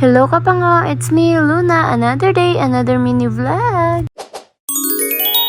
Hello kapango, it's me Luna, another day, another mini vlog.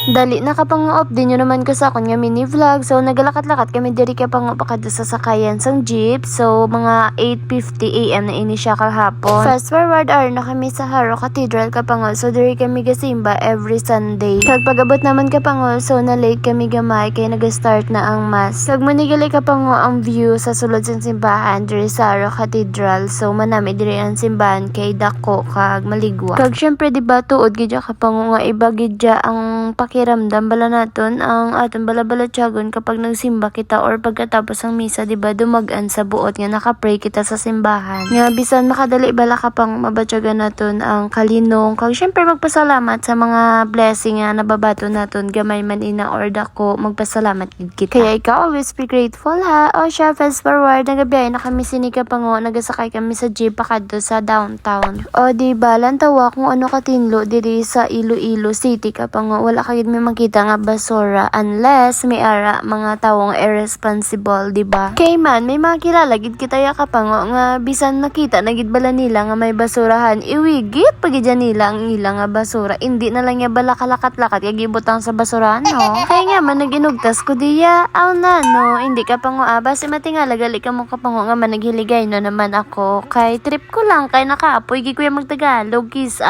Dali na kapango up din yun naman ko sa akong nga mini vlog. So nagalakat-lakat kami diri kapango pakada sa sakayan sang jeep. So mga 8:50 AM na ini siya kahapon. Fast forward na kami sa Haro Cathedral kapango. So diri kami gasimba every Sunday. Kag pagabot naman kapango, so na late kami gamay kay nag-start na ang mass. Kag manigali kapango ang view sa sulod sang simbahan diri sa Haro Cathedral. So manami diri ang simbahan kay dako kag maligwa. Kag syempre diba tuod gidya kapango nga iba gidya ang pakiramdam bala naton ang aton bala-balatyagon kapag nagsimba kita or pagkatapos ng misa, diba dumagan sa buot nga nakapray kita sa simbahan. Nga bisan makadali bala ka pang mabatyagan naton ang kalinong. Kag syempre magpasalamat sa mga blessing nga nababato naton gamay man ina or dako, magpasalamat gid kita. Kaya ikaw always be grateful ha. O siya, fast forward nagabiyay na kami sinika pango, nagasakay kami sa jeep pakadto sa downtown. O diba lantawa kung ano katinlo diri sa Iloilo City kapango, wala kay may makita nga basura unless may ara mga tawong irresponsible, diba? Kay man may mga kilala gid kita ya kapango nga bisan nakita na gid bala nila nga may basurahan, iwigit pagid nila ang ilang nga basura, hindi na lang ya bala kalakat-lakat ya gibutang sa basurahan, no? Kaya nga man naginugtas ko diya, aw na no, hindi kapango basi matingala gali ka mo kapango nga man naghiligay no naman ako kay trip ko lang kay nakaapoy gi kuya magtagalog kis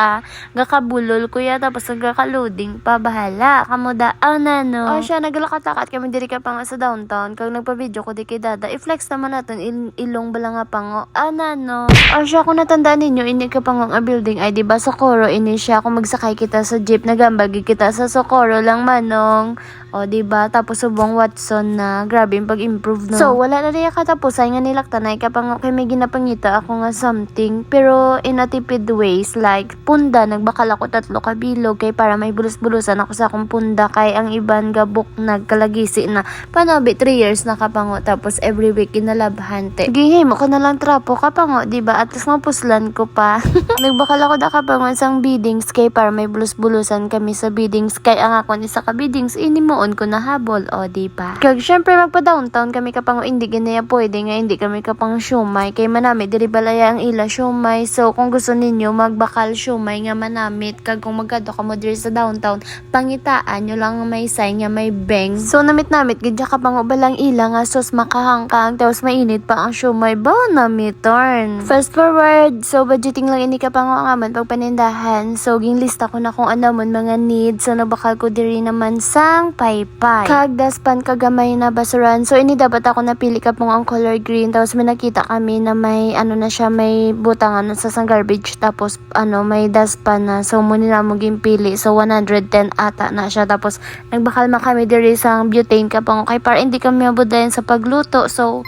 gakabulol kuya tapos nagaka-loading pa bahala kamuda na no. O siya naglakatak kami diri ka pang sa downtown kag nagpa-video ko di kay dada i-flex naman natin ilong bala nga pango na no. O siya kung natandaan ninyo ini ka pango nga building ay diba Socorro ini siya kung magsakay kita sa jeep nagambagi kita sa Socorro lang manong. O diba tapos subong Watson na grabe yung pag-improve no. So wala na rin katapusan nga nilaktanay kapango kay may ginapangita ako nga something pero in a tipid ways like punda nagbakal ako 3 kabilog kay para may bulus-bulusan ako sa akong punda kay ang iban gabok nagkalagisi na panabi 3 years na kapango tapos every week kinalabhante. Gihimo ko na lang trapo kapango diba at least mapuslan ko pa. Nagbakal ako da kapango isang biddings kay para may bulus-bulusan kami sa biddings kay ang ako ni sa ka-biddings inimoon ko na habol o diba. Kag syempre magpa-downtown kami kapango hindi ginaya pwede nga hindi kami kapang syumay kay manamit diri balaya ang ila syumay. So kung gusto ninyo magbakal syumay nga manamit kag kung magkadto ka mo diri sa downtown pangitaan nyo lang may sign nga may beng. So namit gidya kapango balang ila nga sos makahangkang tapos mainit pa ang syumay ba namit turn. Fast forward so budgeting lang ini kapango ang aman pagpanindahan. So ginlista ko na kung ano man mga needs. So nabakal ko diri naman sang paypay kag daspan kagamay na basuran. So ini dapat ako napili kapong ang color green tapos may nakita kami na may ano na siya may butangan sa sang garbage tapos may daspan na. So muna na mo gimpili. So 110 ata na siya tapos nagbakal man kami diri sang butane kapong kay para hindi kami mabudayan sa pagluto. So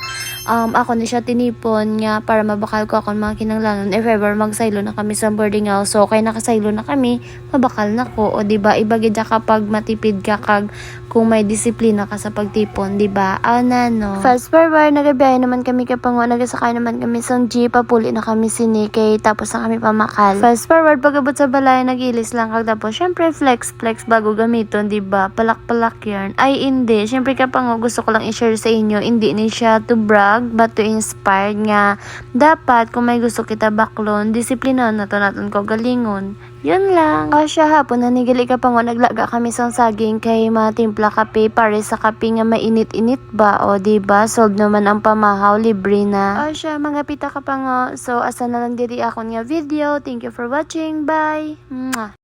ako na siya tinipon nga para mabakal ko akong mga kinanglanon if ever magsaylo na kami sa boarding house. So kay nakasaylo na kami mabakal na ko o diba iba gid kapag matipid ka kag kung may disiplina ka sa pagtipon, diba? Na no. Fast forward nagabiyay naman kami kapango nagasakay naman kami sang jeep papuli na kami sinikay tapos na kami pamakal. Fast forward pagabot sa balay nagilis lang kag tapos syempre flex bago gamiton, diba? Palak yarn ay hindi syempre kapango gusto ko lang i-share sa inyo hindi ni siya to brag but to inspire nga dapat kung may gusto kita baklon disiplina na to naton ko galingon. Yun lang. O siya hapon nanigali ka pango naglaga kami sang saging kay matimpla kape pare sa kape nga mainit-init ba o diba solve naman ang pamahaw libre na. O siya mga pita ka pango so asa na lang diri akon nga video. Thank you for watching. Bye. Mwah.